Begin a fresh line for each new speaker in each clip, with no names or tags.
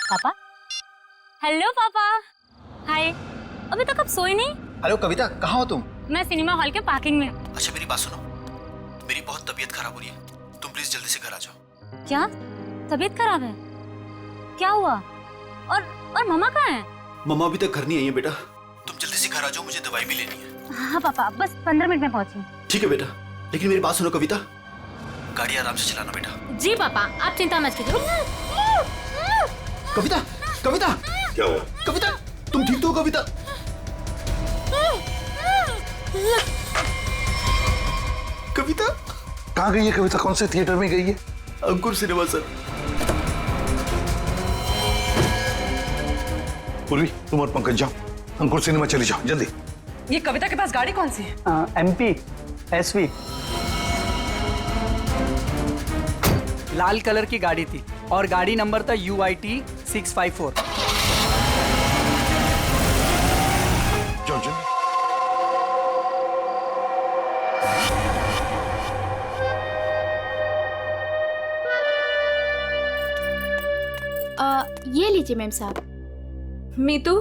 पापा। हेलो पापा। हाय। अभी तक आप सोए नहीं?
हेलो कविता, कहाँ हो तुम?
मैं सिनेमा हॉल के पार्किंग में।
अच्छा मेरी बात सुनो, मेरी बहुत तबीयत खराब हो रही है, तुम प्लीज जल्दी से घर आ जाओ।
क्या तबीयत खराब है? क्या हुआ? और मम्मा कहाँ है?
मम्मा अभी तक घर नहीं आई है बेटा, तुम जल्दी से घर आ जाओ, मुझे दवाई भी लेनी है।
हाँ पापा, बस 15 मिनट में पहुंची।
ठीक है बेटा, लेकिन मेरी बात सुनो कविता, गाड़ी आराम से चलाना बेटा।
जी पापा, आप चिंता मत कीजिए।
कविता, कविता
क्या हुआ?
कविता, तुम ठीक तो हो कविता? कविता
कहाँ गई है कविता? कौन से थिएटर में गई है?
अंकुर सिनेमा सर।
पूर्वी, तुम और पंकज जाओ, अंकुर सिनेमा चली जाओ जल्दी।
ये कविता के पास गाड़ी कौन सी है?
MP SV लाल कलर की गाड़ी थी और गाड़ी नंबर था UIT 654।
जाओ जल्दी।
ये लीजिए मैम साहब।
मीतू,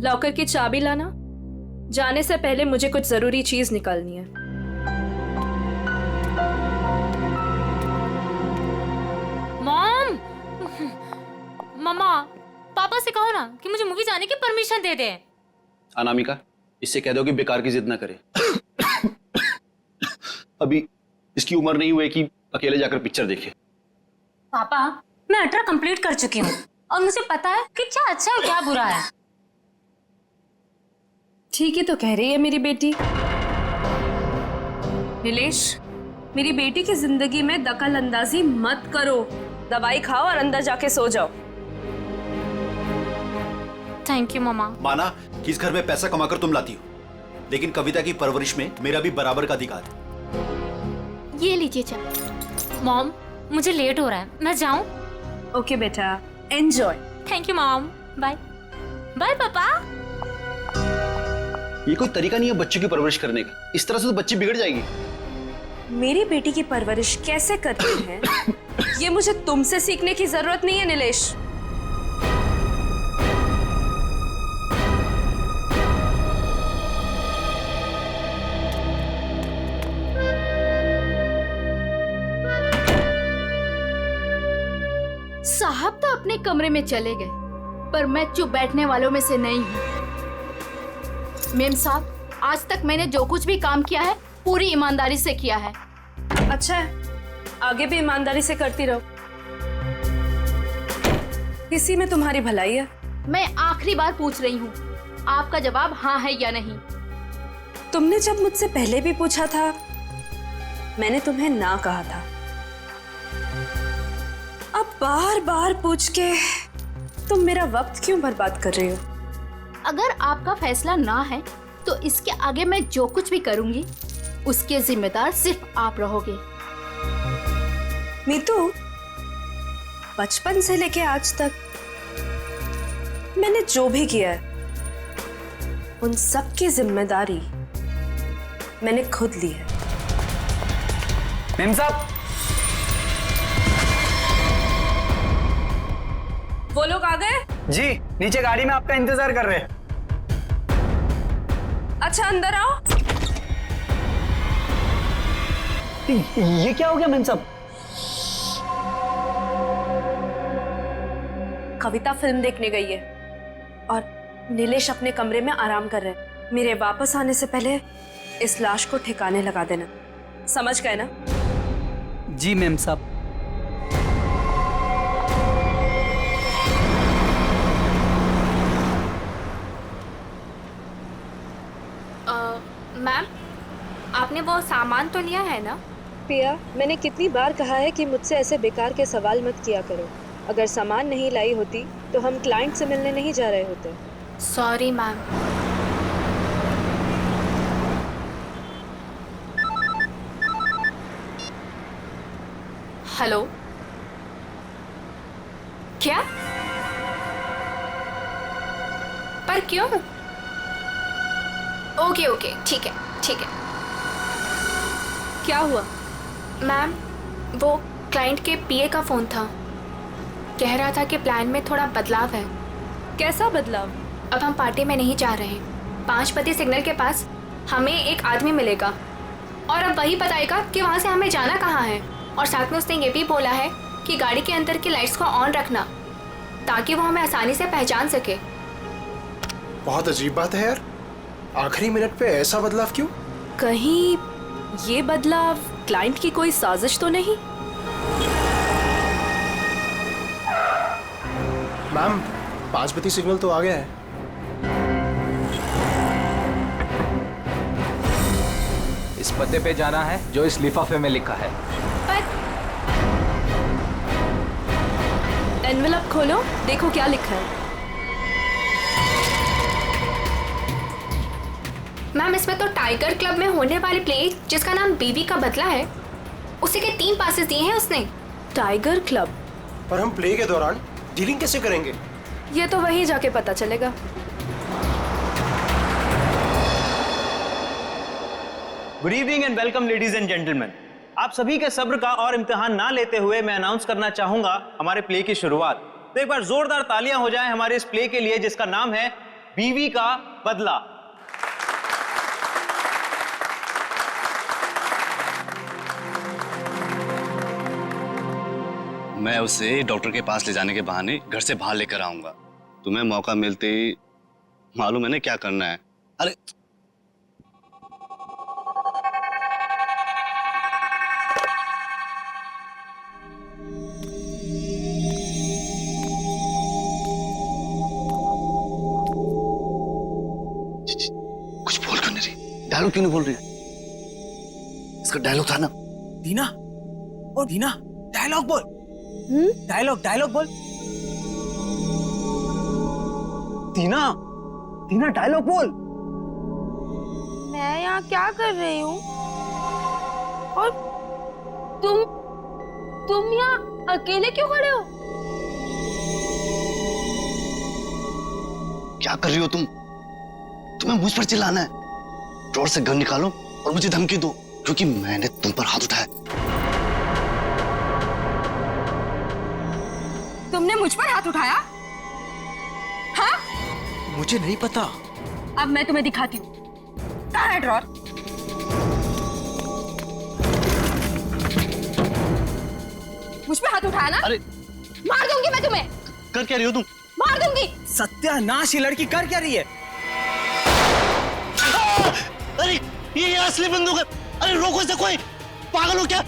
लॉकर की चाबी लाना। जाने से पहले मुझे कुछ जरूरी चीज निकालनी है।
मॉम, मम्मा, पापा से कहो ना कि मुझे मूवी जाने की परमिशन दे दे।
अनामिका, इससे कह दो कि बेकार की जिद ना करे। अभी इसकी उम्र नहीं हुई कि अकेले जाकर पिक्चर देखे।
पापा, मैं 18 कंप्लीट कर चुकी हूँ और मुझे पता है कि क्या अच्छा है और क्या बुरा है।
ठीक ही तो कह रही है मेरी बेटी। नीलेश, मेरी बेटी की जिंदगी में दखल अंदाजी मत करो। दवाई खाओ और अंदर जाके सो जाओ।
थैंक यू मम्मा।
माना कि इस घर में पैसा कमाकर तुम लाती हो, लेकिन कविता की परवरिश में मेरा भी बराबर का अधिकार है।
ये लीजिए चाय।
मॉम, मुझे लेट हो रहा है, मैं जाऊं?
ओके बेटा, enjoy.
Thank you mom. Bye bye पापा।
ये कोई तरीका नहीं है बच्चों की परवरिश करने का, इस तरह से तो बच्ची बिगड़ जाएगी।
मेरी बेटी की परवरिश कैसे करते हैं ये मुझे तुमसे सीखने की जरूरत नहीं है नीलेश।
साहब तो अपने कमरे में चले गए, पर मैं चुप बैठने वालों में से नहीं हूँ। मेम साहब, आज तक मैंने जो कुछ भी काम किया है पूरी ईमानदारी से किया है।
अच्छा है, आगे भी ईमानदारी से करती रहो, इसी में तुम्हारी भलाई है।
मैं आखिरी बार पूछ रही हूँ, आपका जवाब हाँ है या नहीं?
तुमने जब मुझसे पहले भी पूछा था, मैंने तुम्हें ना कहा था। अब बार बार पूछ के तुम मेरा वक्त क्यों बर्बाद कर रही हो?
अगर आपका फैसला ना है तो इसके आगे मैं जो कुछ भी करूंगी उसके जिम्मेदार सिर्फ आप रहोगे।
मीतू, बचपन से लेके आज तक मैंने जो भी किया है उन सब की जिम्मेदारी मैंने खुद ली है।
मेम साहब,
वो लोग आ गए?
जी नीचे गाड़ी में आपका इंतजार कर रहे हैं।
अच्छा अंदर आओ।
ये क्या हो गया मेम साहब?
कविता फिल्म देखने गई है और नीलेश अपने कमरे में आराम कर रहे हैं। मेरे वापस आने से पहले इस लाश को ठिकाने लगा देना, समझ गए ना?
जी मेम साहब।
मैम, आपने वो सामान तो लिया है ना?
पिया, मैंने कितनी बार कहा है कि मुझसे ऐसे बेकार के सवाल मत किया करो। अगर सामान नहीं लाई होती तो हम क्लाइंट से मिलने नहीं जा रहे होते।
Sorry ma'am. हेलो, क्या? पर क्यों? ओके ओके, ठीक है ठीक है।
क्या हुआ?
मैम, वो क्लाइंट के पीए का फोन था। कह रहा था कि प्लान में थोड़ा बदलाव है।
कैसा बदलाव?
अब हम पार्टी में नहीं जा रहे। 5 बजे सिग्नल के पास हमें एक आदमी मिलेगा और अब वही बताएगा कि वहाँ से हमें जाना कहाँ है। और साथ में उसने ये भी बोला है कि गाड़ी के अंदर की लाइट्स को ऑन रखना ताकि वो हमें आसानी से पहचान सके।
बहुत अजीब बात है यार, आखिरी मिनट पे ऐसा बदलाव क्यों?
कहीं ये बदलाव क्लाइंट की कोई साजिश तो नहीं?
मैम 5 बजे सिग्नल तो आ गया है।
इस पते पे जाना है जो इस लिफाफे में लिखा है।
एनवेलप खोलो, देखो क्या लिखा है।
मैम इसमें तो टाइगर क्लब में होने वाली प्ले जिसका नाम बीवी का बदला है, उसी के 3 पासेस दिए हैं उसने।
Tiger club?
पर हम प्ले के दौरान डीलिंग कैसे करेंगे?
ये तो वहीं जाके पता चलेगा।
Good evening and welcome ladies and gentleman. आप सभी के सब्र का और इम्तिहान ना लेते हुए मैं अनाउंस करना चाहूंगा हमारे प्ले की शुरुआत। तो एक बार जोरदार तालियां हो जाएं हमारे इस प्ले के लिए जिसका नाम है बीवी का बदला।
मैं उसे डॉक्टर के पास ले जाने के बहाने घर से बाहर लेकर आऊंगा। तुम्हें मौका मिलते ही मालूम है ना क्या करना है। अरे कुछ बोल क्यों नहीं रही? डायलॉग क्यों नहीं बोल रही? इसका डायलॉग था ना।
दीना, ओ दीना, डायलॉग बोल। डायलॉग बोल। दीना, दीना डायलॉग बोल।
मैं यहाँ क्या कर रही हूँ और तुम यहाँ अकेले क्यों खड़े हो?
क्या कर रही हो तुम? तुम्हें मुझ पर चिल्लाना है? ड्रॉर से गन निकालो और मुझे धमकी दो क्योंकि मैंने तुम पर हाथ उठाया।
तुमने मुझ पर हाथ उठाया? हाँ?
मुझे नहीं पता।
अब मैं तुम्हें दिखाती हूँ। कहाँ है ड्रॉर? मुझ पे हाथ उठाया ना?
अरे
मार दूंगी मैं तुम्हें।
कर क्या रही हो तुम?
मार दूंगी।
सत्यानाश, ये लड़की कर क्या रही है?
अरे ये असली बंदूक है। अरे रोको इसे, कोई पागल हो क्या?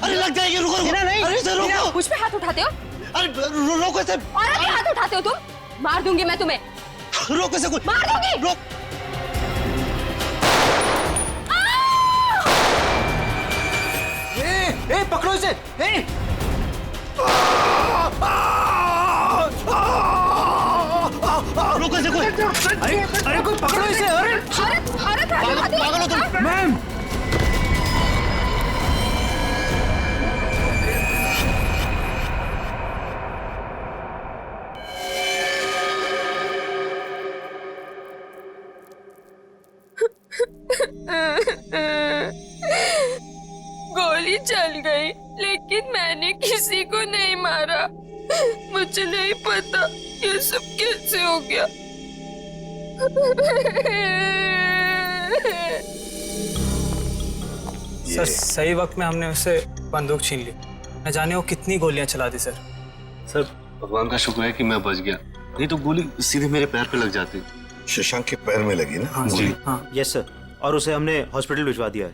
अरे लग जाएगी, रुको रुको।
नहीं,
अरे इसे रोको।
मुझ पे हाथ उठाते हो?
अरे रोको इसे।
और अभी हाथ उठाते हो तुम? मार दूंगी मैं तुम्हें।
रोको इसे, कोई
मार दूंगी।
रोक।
ए पकड़ो इसे।
रोको इसे कोई।
अरे कोई पकड़ो इसे।
अरे
पागल हो तुम?
मैम
गोली चल गई लेकिन मैंने किसी को नहीं मारा। मुझे नहीं पता ये सब कैसे हो गया।
सर सही वक्त में हमने उससे बंदूक छीन ली। न जाने वो कितनी गोलियां चला दी। सर
भगवान का शुक्र है कि मैं बच गया, नहीं तो गोली सीधे मेरे पैर पे लग जाती।
शशांक के पैर में लगी ना?
हाँ जी। हाँ
यस सर, और उसे हमने हॉस्पिटल भिजवा दिया है।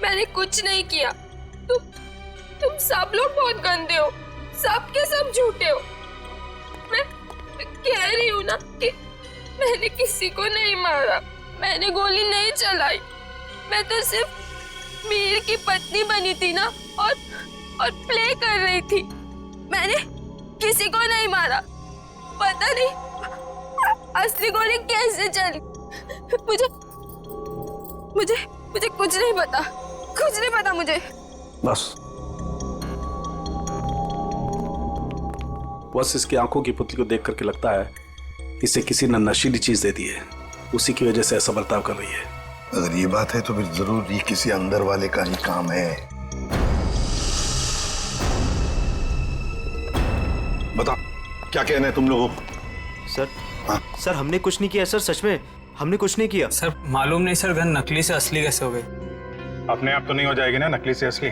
मैंने कुछ नहीं किया। तुम सब लोग बहुत गंदे हो, सब के सब झूठे हो। मैं कह रही हूँ ना कि मैंने किसी को नहीं मारा, मैंने गोली नहीं चलाई। मैं तो सिर्फ मीर की पत्नी बनी थी ना और प्ले कर रही थी। मैंने किसी को नहीं मारा। पता नहीं असली गोली कैसे चली। मुझे कुछ नहीं पता, कुछ नहीं पता मुझे।
बस इसकी आंखों की पुतली को देख करके लगता है इसे किसी ने नशीली चीज दे दी है, उसी की वजह से ऐसा बर्ताव कर रही है।
अगर ये बात है तो फिर जरूर ये किसी अंदर वाले का ही काम है। बता, क्या कहना है तुम लोगों को?
सर
हाँ?
सर हमने कुछ नहीं किया सर, सच में हमने कुछ नहीं किया।
सर मालूम नहीं सर, गन नकली से असली कैसे हो गई?
अपने आप तो नहीं हो जाएगी ना नकली से असली,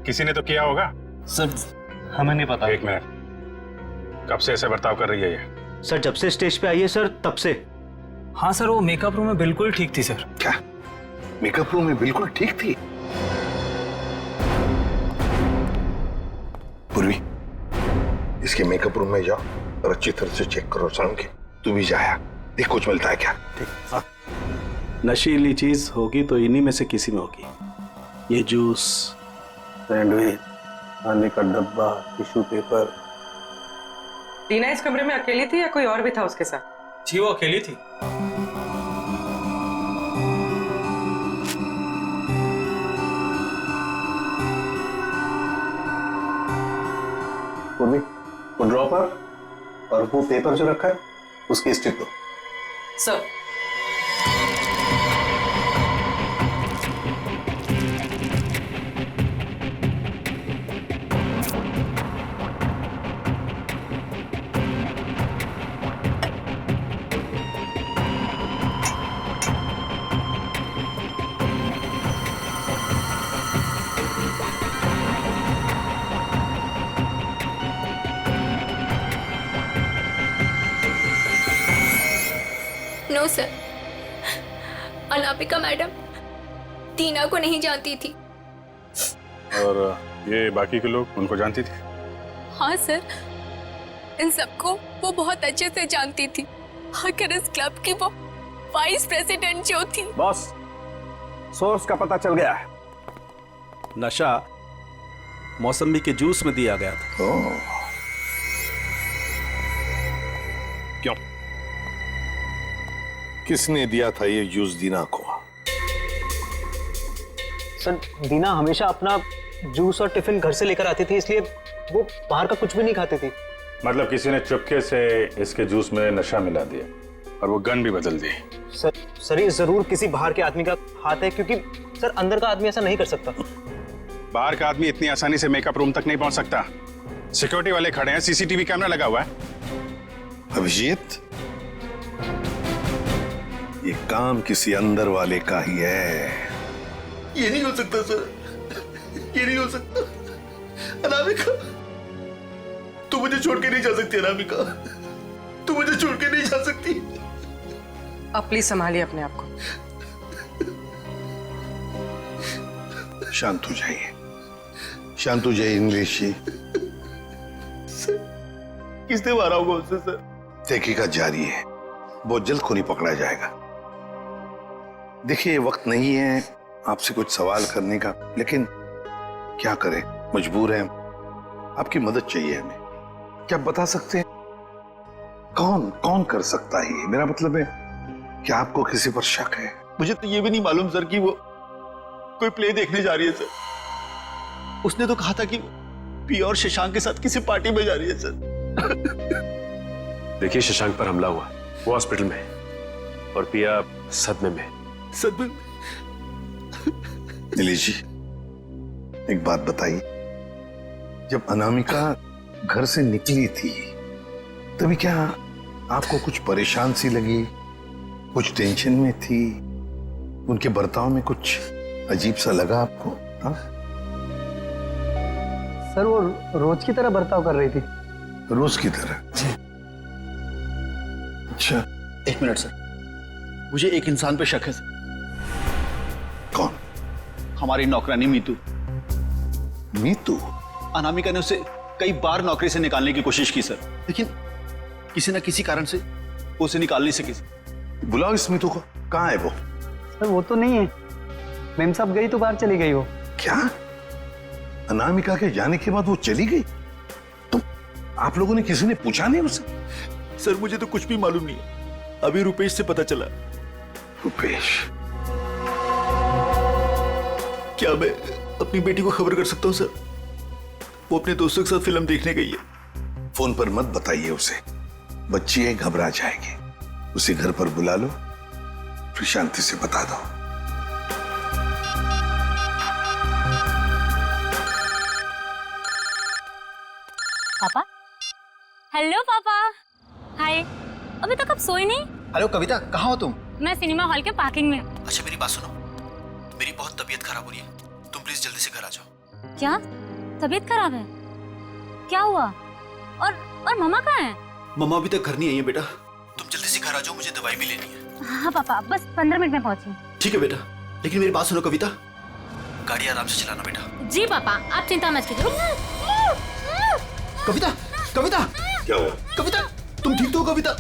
किसी ने तो किया होगा।
सर हमें नहीं पता।
एक मिनट, कब से ऐसे बर्ताव कर रही है ये?
सर जब से स्टेज पे आई है सर, तब से।
हाँ सर, वो मेकअप रूम में बिल्कुल ठीक थी सर।
क्या मेकअप रूम में बिल्कुल ठीक थी? पूर्वी, इसके मेकअप रूम में जाओ और अच्छी तरह से चेक करो। सड़म के तू भी जाया, देख कुछ मिलता है क्या।
हाँ। नशीली चीज होगी तो इन्हीं में से किसी में होगी। ये जूस, सैंडविच, खाने का डब्बा, टिश्यू पेपर।
टीना इस कमरे में अकेली थी या कोई और भी था उसके साथ?
जी वो अकेली थी।
पूर्वी, वो ड्रॉपर और वो पेपर जो रखा है उसकी स्ट्रिप दो।
Sir
no sir, Anamika madam Tina को नहीं जानती थी।
और ये बाकी के लोग उनको जानती थी?
हाँ सर, इन सबको वो बहुत अच्छे से जानती थी। आखिर इस क्लब की वो वाइस प्रेसिडेंट जो थी।
बॉस, सोर्स का पता चल गया है। नशा मौसमी के जूस में दिया गया था।
क्यों? किसने दिया था ये जूस दीना को?
सर दीना हमेशा अपना जूस और टिफिन घर से लेकर आती थी, इसलिए वो बाहर का कुछ भी नहीं खाती थी।
मतलब किसी ने चुपके से इसके जूस में नशा मिला दिया और वो गन भी बदल दी।
सर ये जरूर किसी बाहर के आदमी का हाथ है, क्योंकि सर अंदर का आदमी ऐसा नहीं कर सकता।
बाहर का आदमी इतनी आसानी से मेकअप रूम तक नहीं पहुंच सकता। सिक्योरिटी वाले खड़े हैं, सीसीटीवी कैमरा लगा हुआ है।
अभिजीत, ये काम किसी अंदर वाले का ही है।
ये नहीं हो सकता सर, ये नहीं हो सकता। अनामिका, तू मुझे छोड़ के नहीं जा सकती। अनामिका, तू मुझे छोड़ के नहीं जा सकती।
अब प्लीज संभालिए अपने आप को।
शांत हो जाइए, शांत हो जाइए इंग्लिश जी।
किसने मारा होगा उससे सर?
तहकीकात जारी है, बहुत जल्द खूनी पकड़ा जाएगा। देखिए वक्त नहीं है आपसे कुछ सवाल करने का, लेकिन क्या करें, मजबूर हैं। आपकी मदद चाहिए हमें। क्या बता सकते हैं कौन कौन कर सकता है ये? मेरा मतलब है क्या आपको किसी पर शक है?
मुझे तो ये भी नहीं मालूम सर कि वो कोई प्ले देखने जा रही है सर। उसने तो कहा था कि पिया और शशांक के साथ किसी पार्टी में जा रही है सर।
देखिए शशांक पर हमला हुआ, वो हॉस्पिटल में है और पिया सदमे में।
सदमे?
नीलेश जी, एक बात बताइए, जब अनामिका घर से निकली थी तभी क्या आपको कुछ परेशान सी लगी, कुछ टेंशन में थी? उनके बर्ताव में कुछ अजीब सा लगा आपको? हाँ
सर वो रोज की तरह बर्ताव कर रही थी।
रोज की तरह? अच्छा,
एक मिनट सर, मुझे एक इंसान पे शक है सर।
कौन?
हमारी नौकरानी मीतू।
मीतू?
अनामिका ने उसे कई बार नौकरी से निकालने की कोशिश की सर, लेकिन किसी न किसी कारण से वो उसे निकाल नहीं सकी।
बुलाओ इस मीतू को। कहाँ है वो?
सर वो तो नहीं है, मैम साहब गई तो बाहर चली गई वो।
क्या? अनामिका के जाने के बाद वो चली गई? तो आप लोगों ने किसी ने पूछा नहीं उसे?
सर मुझे तो कुछ भी मालूम नहीं है, अभी रुपेश से पता चला।
रुपेश?
क्या मैं अपनी बेटी को खबर कर सकता हूँ सर? वो अपने दोस्तों के साथ फिल्म देखने गई है।
फोन पर मत बताइए उसे, बच्ची है, घबरा जाएगी। उसे घर पर बुला लो, फिर शांति से बता दो।
पापा? हेलो पापा। हाय। अभी तक आप सोए नहीं?
हेलो कविता, कहाँ हो तुम?
मैं सिनेमा हॉल के पार्किंग में।
अच्छा मेरी बात सुनो, मेरी बहुत तबीयत खराब हो रही है, तुम प्लीज जल्दी से घर आ जाओ।
क्या तबीयत खराब है? क्या हुआ? और मम्मा कहाँ है?
मम्मा अभी तक घर नहीं आई है बेटा, तुम जल्दी से घर आ जाओ, मुझे दवाई भी लेनी है।
हाँ पापा, बस 15 मिनट में पहुंची।
ठीक है बेटा, लेकिन मेरी बात सुनो कविता, गाड़ी आराम से चलाना बेटा।
जी पापा, आप चिंता मत कीजिए।
कविता, कविता
क्या हुआ?
कविता तुम ठीक तो हो कविता?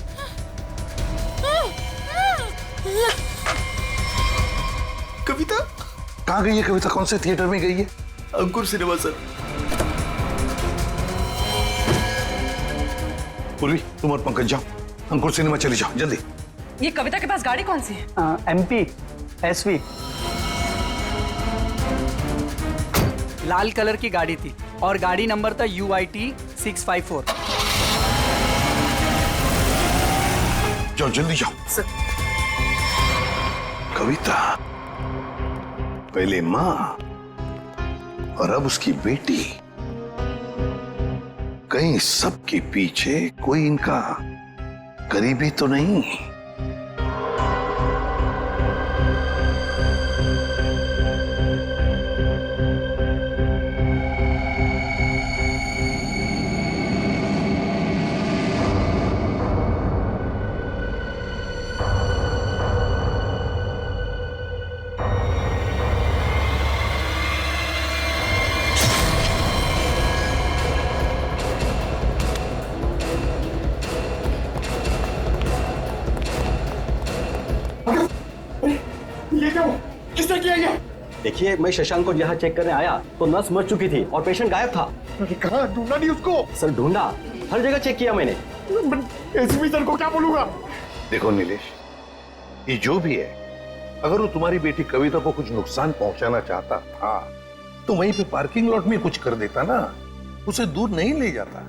कविता
कहाँ गई है कविता? कौन से थिएटर में गई है?
अंकुर सिनेमा सर।
पूर्वी, तुम और पंकज जाओ, अंकुर सिनेमा चले जाओ जल्दी।
ये कविता के पास गाड़ी कौन सी है?
MP SV लाल कलर की गाड़ी थी और गाड़ी नंबर था UIT 654।
जाओ जल्दी जाओ। कविता पहले माँ और अब उसकी बेटी, कहीं सबके पीछे कोई इनका करीबी तो नहीं?
ये क्या हुआ? किसने किया ये?
देखिए, मैं शशांक को यहाँ चेक करने आया तो नर्स मर चुकी थी और पेशेंट गायब था।
कहाँ ढूंढा नहीं उसको?
सर ढूंढा, हर जगह चेक किया मैंने।
एसपी सर को क्या बोलूंगा?
देखो नीलेश, ये जो भी है, अगर वो तुम्हारी बेटी कविता को कुछ नुकसान पहुंचाना चाहता था तो वहीं पे पार्किंग लॉट में कुछ कर देता ना, उसे दूर नहीं ले जाता।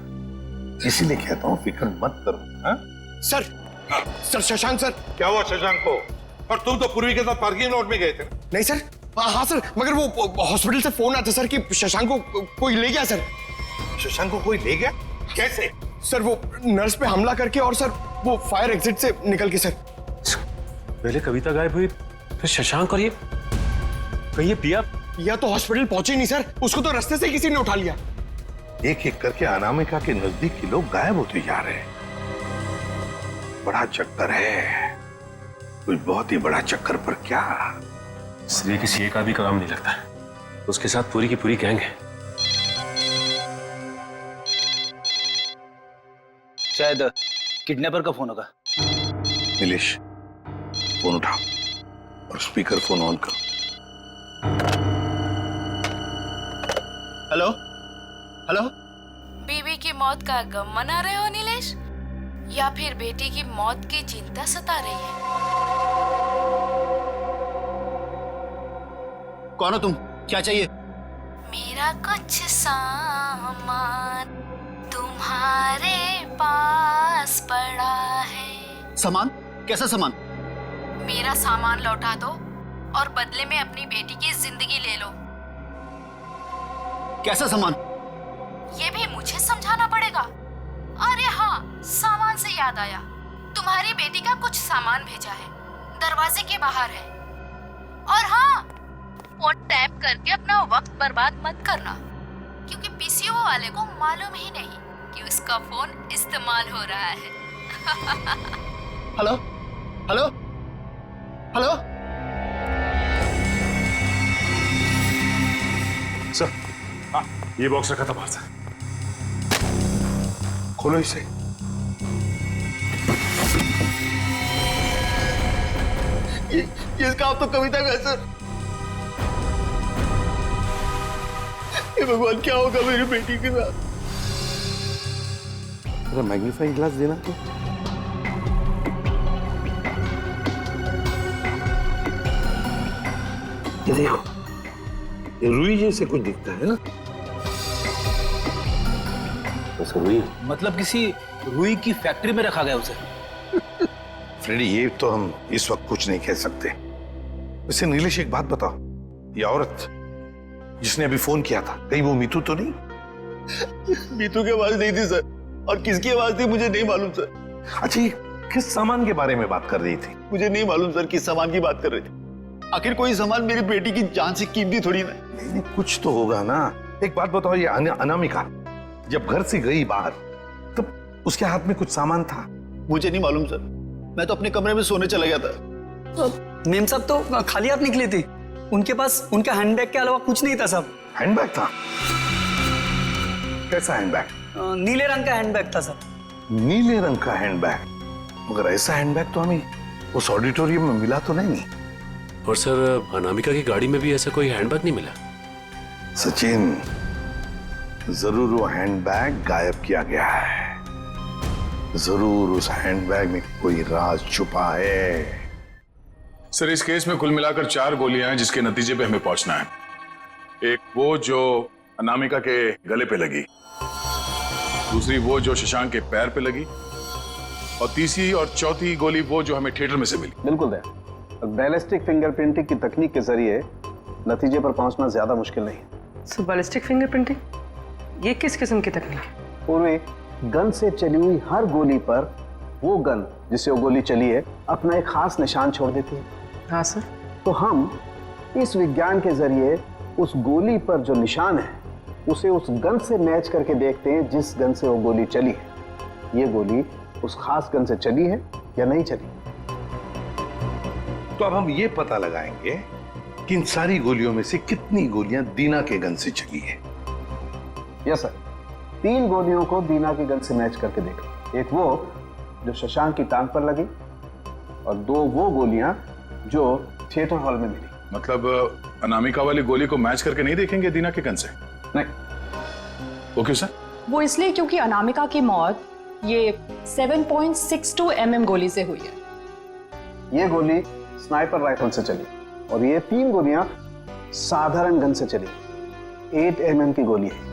इसीलिए कहता हूँ फिक्र मत करो। हाँ?
Sir Shashank sir.
क्या हुआ शशांक को? और तुम तो पूर्वी के साथ पार्किंग लॉट में गए थे।
नहीं सर, हाँ सर, मगर वो हॉस्पिटल से फोन आता सर कि शशांक को कोई ले गया सर।
शशांक को कोई ले गया? कैसे?
सर वो नर्स पे हमला करके और सर वो फायर एग्जिट से निकल के सर।
पहले कविता गायब हुई, फिर शशांक और ये कहीं
पिया तो हॉस्पिटल पहुंचे नहीं सर, उसको तो रास्ते से किसी ने उठा लिया।
एक एक करके अनामिका के नजदीक के लोग गायब होते जा रहे हैं। बड़ा चक्कर है, कुछ बहुत ही बड़ा चक्कर। पर क्या
इसलिए किसी एक आदमी का काम नहीं लगता, उसके साथ पूरी की पूरी गैंग है।
शायद किडनैपर का फोन होगा।
नीलेश, फोन उठाओ और स्पीकर फोन ऑन करो।
Hello hello.
बीवी की मौत का गम मना रहे हो नीलेश, या फिर बेटी की मौत की चिंता सता रही है?
कौन हो तुम? क्या चाहिए?
मेरा कुछ सामान तुम्हारे पास पड़ा है।
सामान? कैसा सामान?
मेरा सामान लौटा दो और बदले में अपनी बेटी की जिंदगी ले लो।
कैसा सामान?
ये भी मुझे समझाना पड़ेगा? अरे हाँ, सामान से याद आया, तुम्हारी बेटी का कुछ सामान भेजा है, दरवाजे के बाहर है। और हाँ, फोन टैप करके अपना वक्त बर्बाद मत करना, क्योंकि पीसीओ वाले को मालूम ही नहीं कि उसका फोन इस्तेमाल हो रहा है।
Hello hello hello.
सर, ये बॉक्स रखा था बाहर से।
खोलो इसे।
ये काम तो कविता का है सर। हे भगवान, क्या होगा मेरी बेटी के साथ?
अरे मैग्नीफाइंग ग्लास देना तो। ये देखो, ये रुई जैसे कुछ दिखता है ना?
रुई मतलब किसी रुई की फैक्ट्री में रखा गया उसे।
फ्रेडी, ये तो हम इस वक्त कुछ नहीं कह सकते। वैसे नीलेश, एक बात बताओ, ये औरत जिसने अभी फोन किया था, कहीं वो मीतू तो नहीं?
मीतू के पास नहीं थी सर, और किसकी आवाज थी मुझे नहीं मालूम सर।
अच्छा, ये किस सामान के बारे में बात कर रही थी?
मुझे नहीं मालूम सर किस सामान की बात कर रहे थे। आखिर कोई सामान मेरी बेटी की जान से कीमती थोड़ी ना।
नहीं, कुछ तो होगा ना। एक बात बताओ, ये अनामिका जब घर से गई बाहर तब उसके हाथ में कुछ सामान था?
मुझे नहीं मालूम सर, मैं तो अपने कमरे में सोने चला गया था।
मेम साहब तो खाली हाथ निकली थी, उनके पास उनका हैंडबैग के अलावा कुछ नहीं था साहब।
हैंडबैग था? कैसा हैंडबैग?
नीले रंग का हैंडबैग था सर।
नीले रंग का हैंडबैग? मगर ऐसा हैंडबैग तो हमें उस ऑडिटोरियम में मिला तो नहीं।
और सर अनामिका की गाड़ी में भी ऐसा कोई हैंडबैग नहीं मिला।
सचिन, जरूर वो हैंडबैग गायब किया गया है। जरूर उस हैंडबैग में कोई राज छुपा है।
सर, इस केस में कुल मिलाकर 4 गोलियां हैं जिसके नतीजे पे हमें पहुंचना है। एक वो जो अनामिका के गले पे लगी, दूसरी वो जो शशांक के पैर पे लगी, और तीसरी और चौथी गोली वो जो हमें थिएटर में से मिली।
बिल्कुल दया, बैलिस्टिक फिंगरप्रिंटिंग की तकनीक के जरिए नतीजे पर पहुंचना ज्यादा मुश्किल नहीं है।
सो बैलिस्टिक फिंगरप्रिंटिंग, ये किस किस्म की तकनीक है?
पूरे गन से चली हुई हर गोली पर वो गन जिससे वो गोली चली है अपना एक खास निशान छोड़ देती है।
हाँ सर।
तो हम इस विज्ञान के जरिए उस गोली पर जो निशान है उसे उस गन से मैच करके देखते हैं जिस गन से वो गोली चली है। ये गोली उस खास गन से चली है या नहीं चली।
तो अब हम ये पता लगाएंगे कि इन सारी गोलियों में से कितनी गोलियां दीना के गन से चली है।
यस सर, 3 गोलियों को दीना की गन से मैच करके देखो। एक वो जो शशांक की टांग पर लगी और 2 वो गोलियां जो थिएटर हॉल में मिली।
मतलब अनामिका वाली गोली को मैच करके नहीं देखेंगे दीना के गन से?
नहीं।
वो क्यों सर?
वो इसलिए क्योंकि अनामिका की मौत ये 7.62 mm गोली से हुई है।
ये गोली स्नाइपर राइफल से चली और ये 3 गोलियां साधारण गन से चली। 8 mm की गोली है।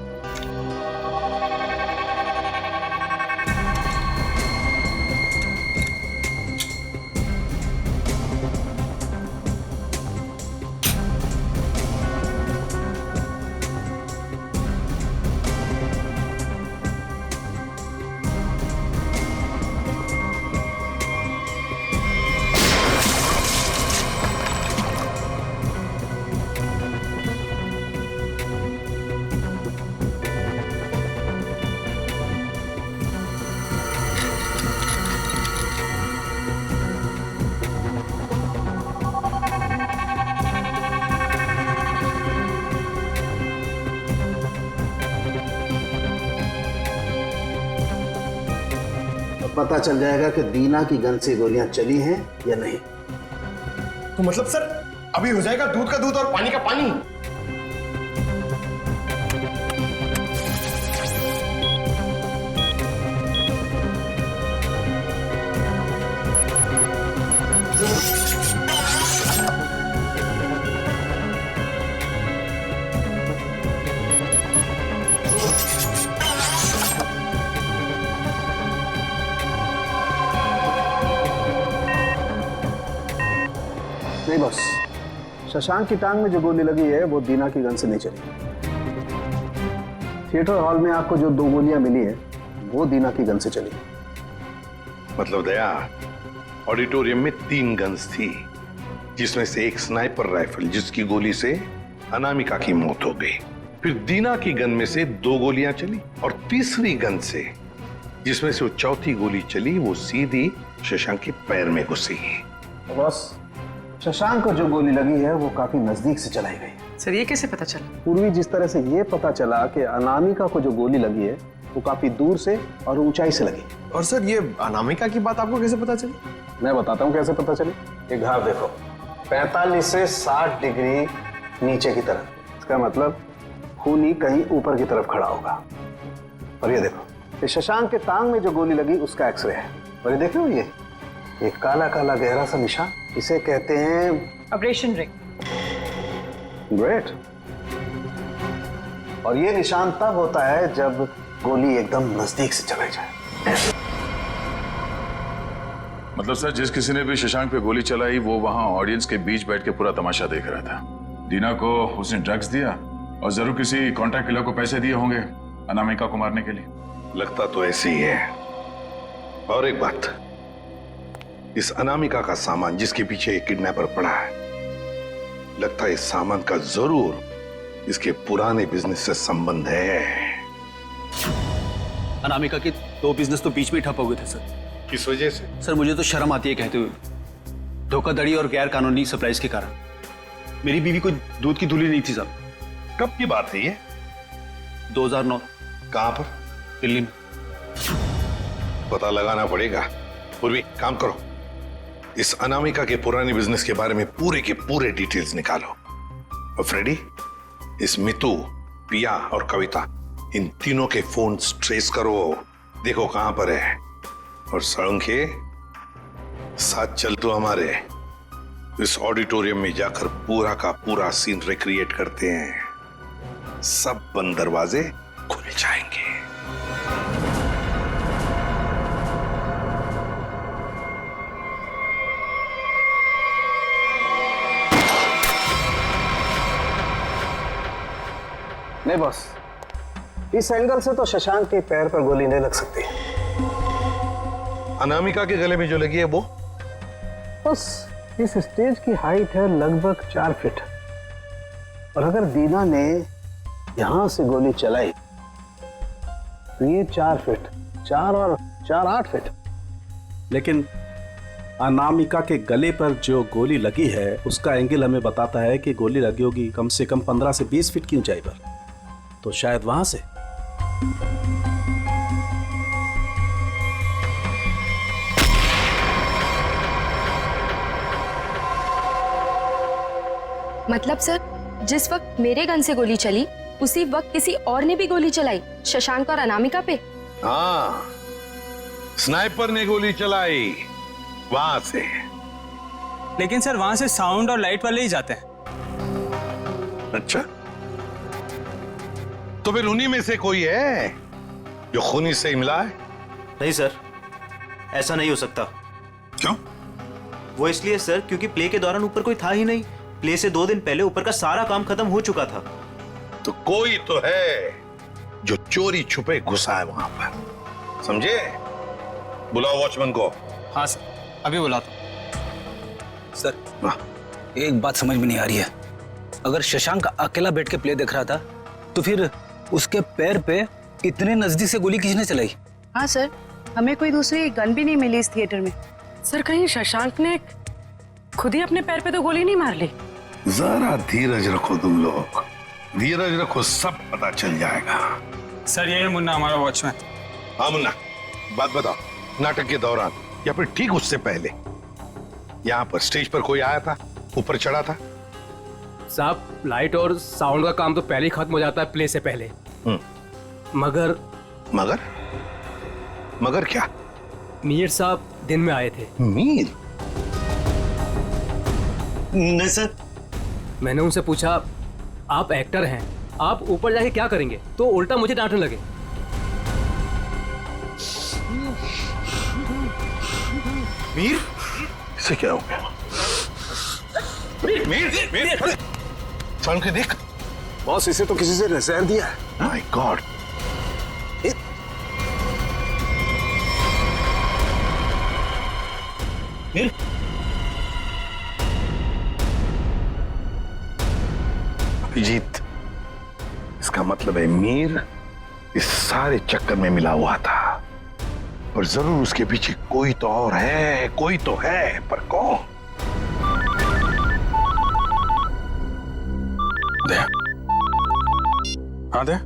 पता चल जाएगा कि दीना की गन से गोलियां चली हैं या नहीं।
तो मतलब सर अभी हो जाएगा दूध का दूध और पानी का पानी।
नहीं बॉस, शशांक की टांग में जो गोली लगी है वो दीना की गन से नहीं चली। थिएटर हॉल में आपको जो 2 गोलियां मिली है वो दीना की गन से चली।
मतलब दया, ऑडिटोरियम में 3 गन्स थी जिसमें से एक स्नाइपर राइफल जिसकी गोली से अनामिका की मौत हो गई। फिर दीना की गन में से 2 गोलियां चली और तीसरी गन से जिसमें से वो चौथी गोली चली वो सीधी शशांक के पैर में घुसी।
बॉस, शशांक को जो गोली लगी है वो काफी नजदीक से चलाई गई।
सर ये कैसे पता चला?
पूर्वी जिस तरह से ये पता चला कि अनामिका को जो गोली लगी है वो काफी दूर से और ऊंचाई से लगी।
और सर ये अनामिका की बात आपको कैसे पता चली?
मैं बताता हूँ कैसे पता चली। ये घाव देखो, 45 से 60 डिग्री नीचे की तरफ। इसका मतलब खूनी कहीं ऊपर की तरफ खड़ा होगा। और ये देखो, ये शशांक के टांग में जो गोली लगी उसका एक्सरे है। और ये देख रहे हो, ये काला काला गहरा सा निशान, इसे कहते हैं
अब्रेशन रिंग।
ग्रेट। और ये निशान तब होता है जब गोली एकदम नजदीक से चलाई जाए।
मतलब सर जिस किसी ने भी शशांक पे गोली चलाई वो वहां ऑडियंस के बीच बैठ के पूरा तमाशा देख रहा था। दीना को उसने ड्रग्स दिया और जरूर किसी कॉन्ट्रैक्ट किलर को पैसे दिए होंगे अनामिका को मारने के लिए।
लगता तो ऐसे ही है। और एक बात, इस अनामिका का सामान जिसके पीछे एक किडनैपर पड़ा है, लगता है इस सामान का जरूर इसके पुराने बिजनेस से संबंध है।
अनामिका के 2 बिजनेस तो बीच में ठप हो गए थे सर।
किस वजह से?
सर मुझे तो शर्म आती है कहते हुए, धोखाधड़ी और गैर कानूनी सप्लाईज के कारण। मेरी बीवी को दूध की धुली नहीं थी साहब।
कब की बात है ये?
2009।
कहां पर?
दिल्ली में।
पता लगाना पड़ेगा। पूर्वी काम करो, इस अनामिका के पुराने बिजनेस के बारे में पूरे के पूरे डिटेल्स निकालो। और फ्रेडी, इस मितू, पिया और कविता, इन तीनों के फोन ट्रेस करो, देखो कहां पर है। और सड़ंखे, साथ चल तो हमारे इस ऑडिटोरियम में जाकर पूरा का पूरा सीन रिक्रिएट करते हैं। सब बंद दरवाजे खुल जाएंगे।
नहीं बॉस, इस एंगल से तो शशांक के पैर पर गोली नहीं लग सकती।
अनामिका के गले में जो लगी है वो?
बस इस स्टेज की हाइट है लगभग 4 फीट, और अगर दीना ने यहां से गोली चलाई तो ये 4 फीट, 4 और 4 8 फीट।
लेकिन अनामिका के गले पर जो गोली लगी है उसका एंगल हमें बताता है कि गोली लगी होगी कम से कम 15 से 20 फीट की ऊंचाई पर, तो शायद वहां से।
मतलब सर, जिस वक्त मेरे गन से गोली चली उसी वक्त किसी और ने भी गोली चलाई शशांक और अनामिका पे?
हाँ, स्नाइपर ने गोली चलाई वहां से।
लेकिन सर वहां से साउंड और लाइट वाले ही जाते हैं।
अच्छा, तो फिर उन्हीं में से कोई है जो खूनी से इमला है?
नहीं सर, ऐसा नहीं हो सकता।
क्यों?
वो इसलिए सर क्योंकि प्ले के दौरान ऊपर कोई था ही नहीं। प्ले से 2 दिन पहले ऊपर का सारा काम खत्म हो चुका था।
तो कोई तो है जो चोरी छुपे घुसा है वहां पर, समझे? बुलाओ वॉचमैन को।
हाँ सर, अभी बुलाता हूं।
सर, एक बात समझ में नहीं आ रही है। अगर शशांक अकेला बैठ के प्ले देख रहा था तो फिर उसके पैर पे इतने नजदीक से गोली किसने चलाई?
हाँ सर, हमें कोई दूसरी गन भी नहीं मिली इस थिएटर में।
सर कहीं शशांक ने खुद ही अपने पैर पे तो गोली नहीं मार ली?
जरा धीरज रखो तुम लोग, धीरज रखो, सब पता चल जाएगा।
सर ये है मुन्ना, हमारा वॉचमैन।
हाँ मुन्ना, बात बताओ, नाटक के दौरान या फिर ठीक उससे पहले यहाँ पर स्टेज पर कोई आया था, ऊपर चढ़ा था?
साहब, लाइट और साउंड का काम तो पहले ही खत्म हो जाता है प्ले से पहले। मगर
मगर मगर क्या?
मीर साहब दिन में आए थे।
मीर?
नहीं सर। मैंने उनसे पूछा, आप एक्टर हैं, आप ऊपर जाके क्या करेंगे? तो उल्टा मुझे डांटने लगे।
मीर? इसे क्या हो गया? मीर, मीर, मीर, चल के देख।
बॉस, इसे तो किसी से नजर दिया है।
My God.
मीर?
अभिजीत, इसका मतलब है मीर इस सारे चक्कर में मिला हुआ था, और जरूर उसके पीछे कोई तो और है, कोई तो है, पर कौन?
दे। हाँ दे।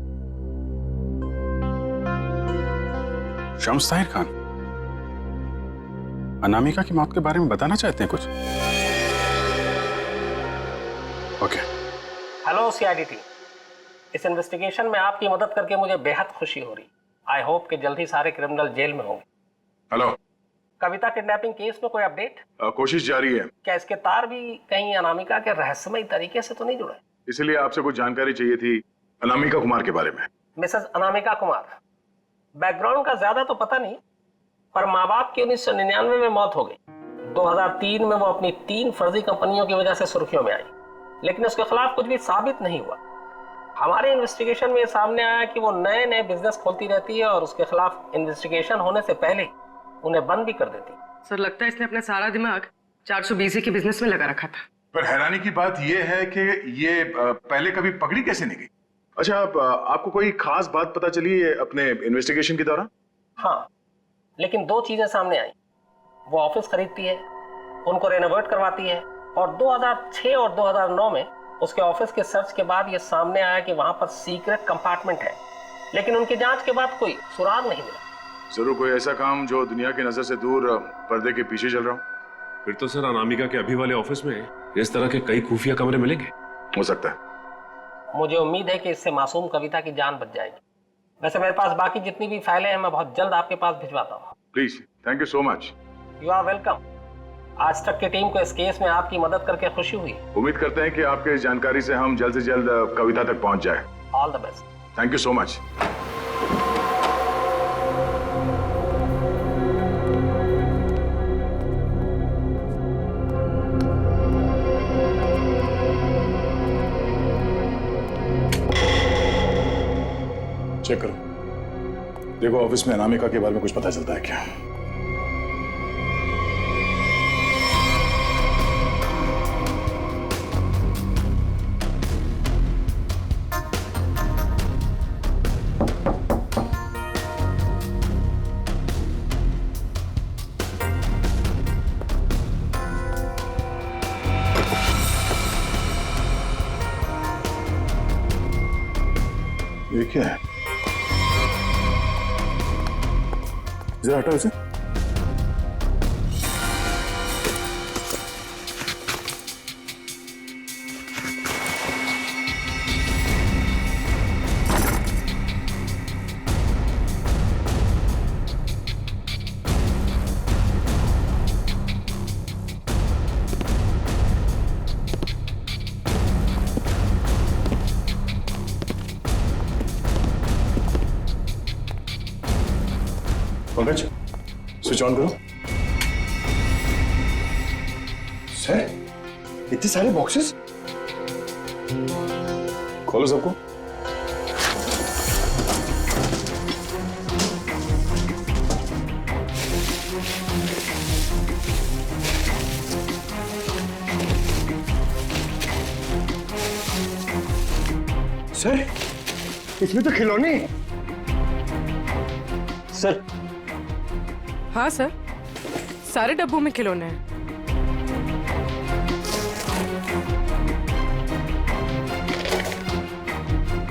शम्स ताहिर खान, अनामिका की मौत के बारे में बताना चाहते हैं कुछ? ओके।
हेलो सीआईडी टीम, इस इन्वेस्टिगेशन में आपकी मदद करके मुझे बेहद खुशी हो रही। आई होप कि जल्द ही सारे क्रिमिनल जेल में होंगे।
हेलो।
कविता किडनैपिंग केस में कोई अपडेट?
कोशिश जारी है।
क्या इसके तार भी कहीं अनामिका के रहस्यमय तरीके से तो नहीं जुड़े?
इसलिए आपसे कुछ जानकारी चाहिए थी अनामिका कुमार के बारे में।
मिसेस अनामिका कुमार, बैकग्राउंड का ज्यादा तो पता नहीं, पर माँ बाप की 1999 में मौत हो गई। 2003 में वो अपनी 3 फर्जी कंपनियों की वजह से सुर्खियों में आई, लेकिन उसके खिलाफ कुछ भी साबित नहीं हुआ। हमारे इन्वेस्टिगेशन में सामने आया कि वो नए नए बिजनेस खोलती रहती है और उसके खिलाफ इन्वेस्टिगेशन होने से पहले उन्हें बंद भी कर देती।
सर लगता है इसने अपना सारा दिमाग 420 के बिजनेस में लगा रखा था।
पर हैरानी की बात यह है कि ये पहले कभी पकड़ी कैसे नहीं गई? अच्छा, आपको कोई खास बात पता चली है अपने इन्वेस्टिगेशन के दौरान?
हाँ, लेकिन 2 चीजें सामने आई। वो ऑफिस खरीदती है, उनको रेनोवेट करवाती है, और 2006 और 2009 में उसके ऑफिस के सर्च के बाद ये सामने आया कि वहां पर सीक्रेट कंपार्टमेंट है, लेकिन उनकी जांच के बाद कोई सुराग नहीं मिला।
जरूर कोई ऐसा काम जो दुनिया की नजर से दूर पर्दे के पीछे चल रहा हो।
फिर तो सर अनामिका के अभी वाले ऑफिस में इस तरह के कई खुफिया कमरे मिलेंगे।
हो सकता है।
मुझे उम्मीद है कि इससे मासूम कविता की जान बच जाएगी। वैसे मेरे पास बाकी जितनी भी फाइलें हैं मैं बहुत जल्द आपके पास भिजवाता हूँ।
Please, thank you so much.
You are welcome. आज तक की टीम को इस केस में आपकी मदद करके खुशी हुई।
उम्मीद करते हैं कि आपके इस जानकारी से हम जल्द से जल्द कविता तक पहुंच जाए।
All the best.
Thank you so much. Check करो, देखो ऑफिस में अनामिका के बारे में कुछ पता चलता है क्या? ये क्या है? जरा हटाओ इसे। पंकज, स्विच ऑन करो। सर, इतने सारे बॉक्सेस, खोलो सबको।
सर, इसमें तो खिलौने।
सर।
हाँ सर, सारे डब्बों में खिलौने हैं।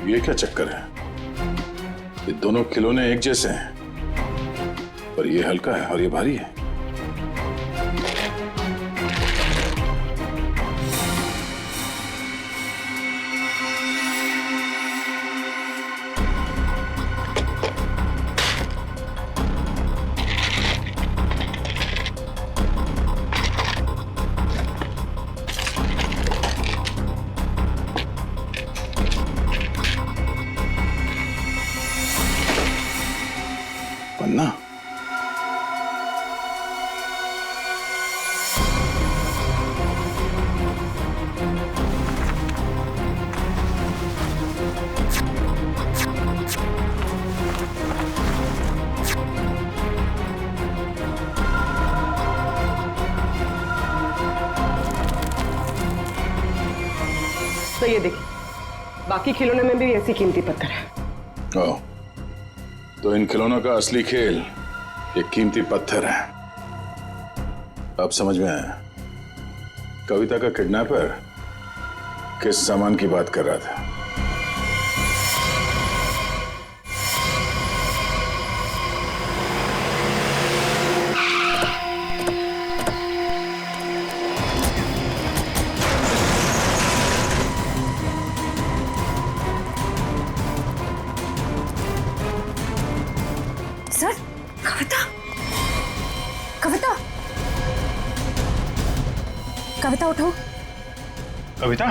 ये क्या चक्कर है? ये दोनों खिलौने एक जैसे हैं, पर ये हल्का है और ये भारी है। पन्ना,
तो ये देखिए, बाकी खिलौने में भी ऐसी कीमती पत्थर है।
ओह, तो इन खिलौनों का असली खेल ये कीमती पत्थर है। अब समझ में आया, कविता का किडनैपर किस सामान की बात कर रहा था।
सर, कविता, कविता, कविता उठो।
कविता,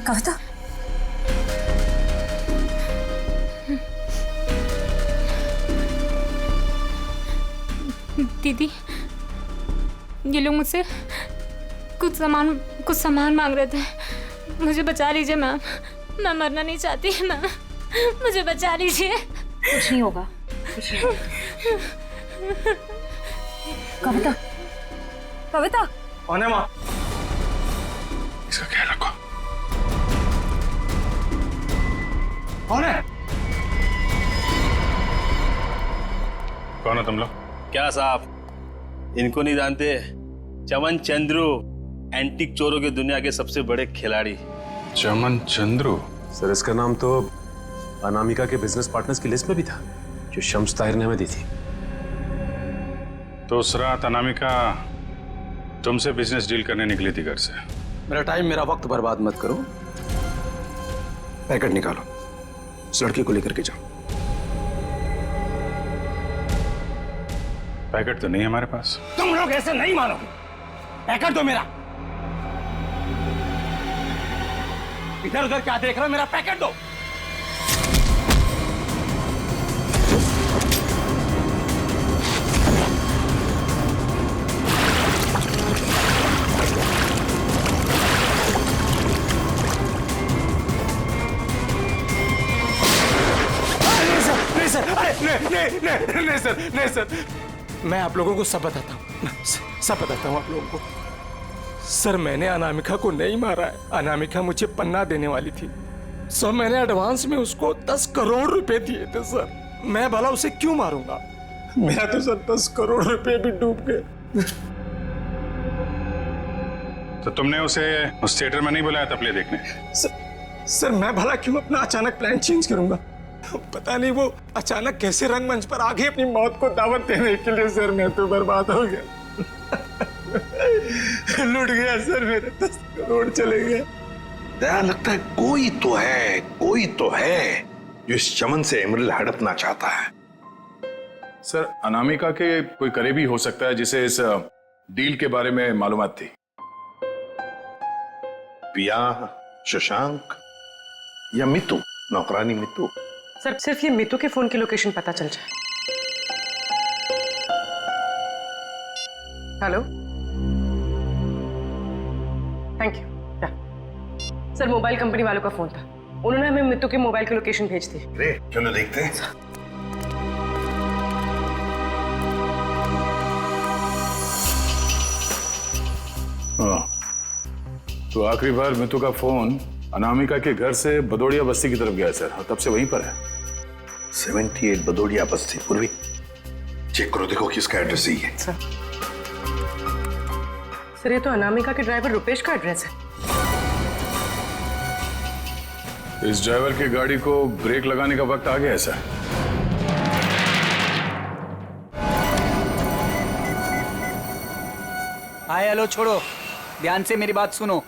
कविता,
दीदी, ये लोग मुझसे कुछ सामान मांग रहे थे। मुझे बचा लीजिए मैम, मैं मरना नहीं चाहती मैम, मुझे बचा लीजिए।
कुछ नहीं होगा, कुछ नहीं होगा। कविता, कविता
कौन है माँ?
इसका ख्याल रखो।
कौन है?
कौन है तुम लोग?
क्या साहब, इनको नहीं जानते? चमन चंद्रू, एंटीक चोरों की दुनिया के सबसे बड़े खिलाड़ी।
चमन चंद्रू?
सर इसका नाम तो अनामिका के बिजनेस पार्टनर्स की लिस्ट में भी था, जो शम्स ताहिर ने हमें दी थी।
तो उस रात अनामिका तुमसे बिजनेस डील करने निकली थी घर से?
मेरा टाइम, मेरा वक्त बर्बाद मत करो। पैकेट निकालो, उस लड़की को लेकर के जाओ।
पैकेट तो नहीं है हमारे पास।
तुम लोग ऐसे नहीं मानोगे। पैकेट दो मेरा। इधर उधर क्या देख रहे हो? मेरा पैकेट दो। नहीं सर, नहीं सर, मैं आप लोगों को सब बताता हूँ, सब बताता हूँ आप लोगों को। सर, मैंने अनामिका को नहीं मारा है। अनामिका मुझे पन्ना देने वाली थी। सर, मैंने एडवांस में उसको 10 करोड़ रुपए दिए थे सर। मैं भला उसे क्यों मारूंगा? मेरा तो सर 10 करोड़ रुपए भी डूब गए।
तो तुमने उसे उस थिएटर में नहीं बुलाया था प्ले देखने?
सर, मैं भला क्यों अपना अचानक प्लान चेंज करूंगा? पता नहीं वो अचानक कैसे रंगमंच पर आगे अपनी मौत को दावत देने के लिए। सर, मैं तो बर्बाद हो गया। लूट गया सर, मेरे 10 करोड़ चले गए।
दया, लगता है कोई तो है जो इस चमन से एमरल्ड हड़पना चाहता है।
सर, अनामिका के कोई करीबी हो सकता है जिसे इस डील के बारे में मालूमात थी।
पिया, शशांक या मितू, नौकरानी मितू?
सर, सिर्फ ये मितू के फोन की लोकेशन पता चल जाए। Hello, thank you. Sir, mobile company वालों का फोन था, उन्होंने हमें मितू के मोबाइल की लोकेशन भेज दी।
चलो देखते हैं।
हाँ, तो आखिरी बार मितू का फोन अनामिका के घर से बदोड़िया बस्ती की तरफ गया सर, और तब से वहीं पर है।
78 बदोड़िया बस्ती। पूर्वी, चेक करो, देखो किसका एड्रेस ही है।
सर, ये तो अनामिका के ड्राइवर रुपेश का एड्रेस है।
इस ड्राइवर की गाड़ी को ब्रेक लगाने का वक्त आ गया है सर।
हाय, हेलो छोड़ो, ध्यान से मेरी बात सुनो।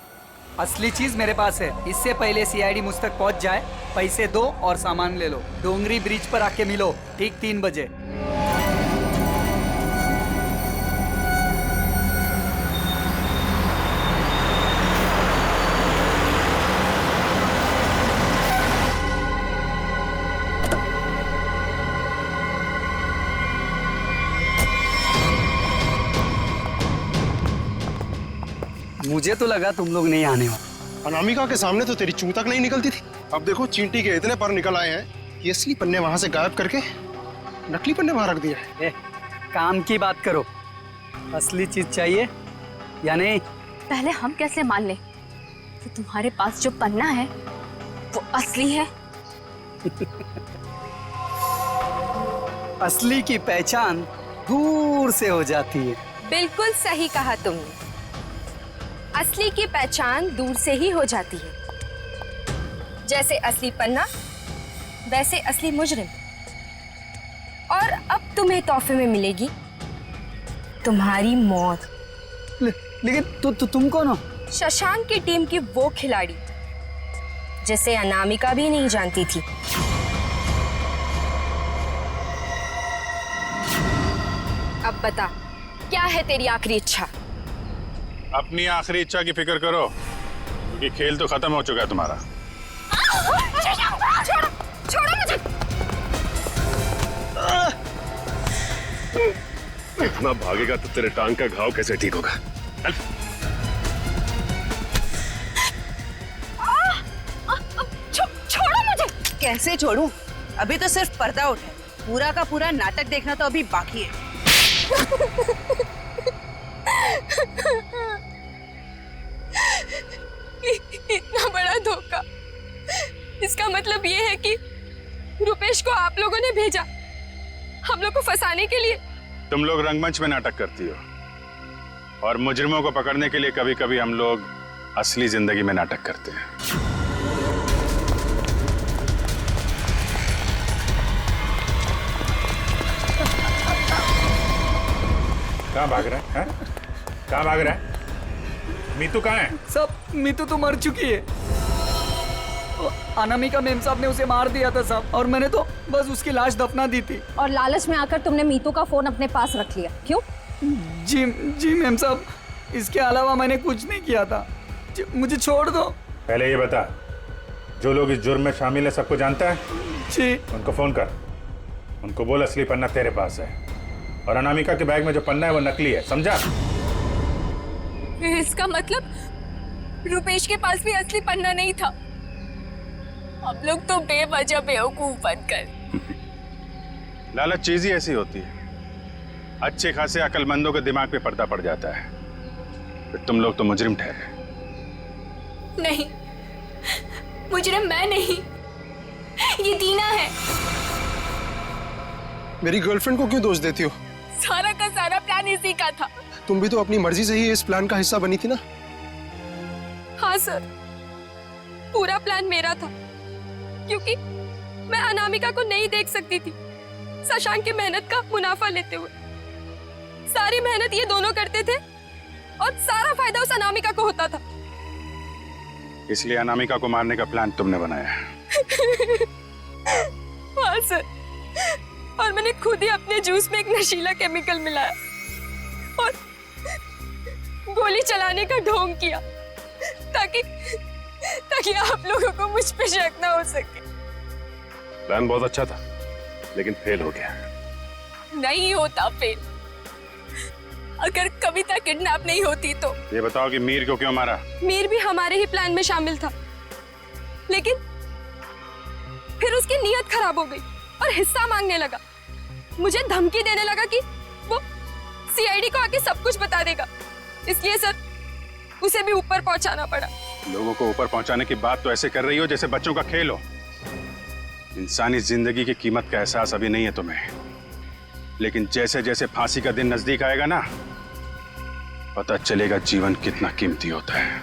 असली चीज मेरे पास है। इससे पहले सीआईडी मुझ तक पहुंच जाए, पैसे दो और सामान ले लो। डोंगरी ब्रिज पर आके मिलो ठीक 3 बजे। मुझे तो लगा तुम लोग नहीं आने वाले।
अनामिका के सामने तो तेरी चूं तक नहीं निकलती थी। अब देखो, चींटी के इतने पर निकल आए हैं कि असली पन्ने वहां से गायब करके नकली पन्ने वहां रख दिए।
काम की बात करो, असली चीज चाहिए या नहीं?
पहले हम कैसे मान लें कि तुम्हारे पास जो पन्ना है वो असली है?
असली की पहचान दूर से हो जाती है।
बिल्कुल सही कहा तुमने, असली की पहचान दूर से ही हो जाती है। जैसे असली पन्ना, वैसे असली मुजरिम। और अब तुम्हें तोहफे में मिलेगी तुम्हारी मौत।
लेकिन तुम कौन हो?
शशांक की टीम की वो खिलाड़ी जिसे अनामिका भी नहीं जानती थी। अब बता, क्या है तेरी आखिरी इच्छा?
अपनी आखिरी इच्छा की फिक्र करो, क्योंकि खेल तो खत्म हो चुका है तुम्हारा।
छोड़ो, छोड़ो मुझे।
इतना भागेगा तो तेरे टांग का घाव कैसे ठीक होगा?
कैसे छोड़ूं? अभी तो सिर्फ पर्दा उठा है, पूरा का पूरा नाटक देखना तो अभी बाकी है।
इतना बड़ा धोखा। इसका मतलब ये है कि रुपेश को आप लोगों ने भेजा हम लोग को फंसाने के लिए।
तुम लोग रंगमंच में नाटक करती हो और मुजरिमों को पकड़ने के लिए कभी कभी हम लोग असली जिंदगी में नाटक करते हैं। कहाँ भाग रहा है? कहाँ भाग रहा है? मीतू कहाँ है?
सब मीतू तो मर चुकी है। अनामिका मेम साहब ने उसे मार दिया था साहब, और मैंने तो बस उसकी लाश दफना दी थी।
और लालच में आकर तुमने मीतू का फोन अपने पास रख लिया, क्यों?
जी मेम साहब, इसके अलावा मैंने कुछ नहीं किया था। मुझे छोड़ दो।
पहले ये बता, जो लोग इस जुर्म में शामिल है सबको जानता है?
जी।
उनको फोन कर, उनको बोल असली पन्ना तेरे पास है और अनामिका के बैग में जो पन्ना है वो नकली है, समझा?
इसका मतलब रुपेश के पास भी असली पन्ना नहीं था। हम लोग तो बेवजह बेवकूफ बनकर।
लालच चीज ही ऐसी होती है, अच्छे खासे अकलमंदों के दिमाग पे पर्दा पड़ जाता है, फिर तुम लोग तो मुजरिम ठहरे।
नहीं, मुजरिम मैं नहीं, ये दीना है।
मेरी गर्लफ्रेंड को क्यों दोष देती हो?
सारा का सारा प्लान इसी का था।
तुम भी तो अपनी मर्जी से ही इस प्लान का हिस्सा बनी थी ना?
हाँ सर, पूरा प्लान मेरा था, क्योंकि मैं अनामिका को नहीं देख सकती थी शशांक की मेहनत का मुनाफा लेते हुए। सारी मेहनत ये दोनों करते थे और सारा फायदा उस अनामिका को होता था।
इसलिए अनामिका को मारने का प्लान तुमने बनाया है।
हाँ सर, और मैंने खुद ही अपने जूस में एक नशीला केमिकल मिलाया और गोली चलाने का ढोंग किया ताकि आप लोगों को मुझ पे शक ना हो सके।
प्लान बहुत अच्छा था, लेकिन फेल हो गया।
नहीं होता फेल। अगर कविता किडनैप नहीं होती तो।
ये बताओ कि मीर को क्यों मारा?
मीर भी हमारे ही प्लान में शामिल था, लेकिन फिर उसकी नीयत खराब हो गई और हिस्सा मांगने लगा। मुझे धमकी देने लगा कि वो सीआईडी को आके सब कुछ बता देगा। इसलिए सर, उसे भी ऊपर पहुंचाना पड़ा।
लोगों को ऊपर पहुंचाने की बात तो ऐसे कर रही हो जैसे बच्चों का खेल हो। इंसानी जिंदगी की कीमत का एहसास अभी नहीं है तुम्हें, लेकिन जैसे जैसे फांसी का दिन नजदीक आएगा ना, पता चलेगा जीवन कितना कीमती होता है।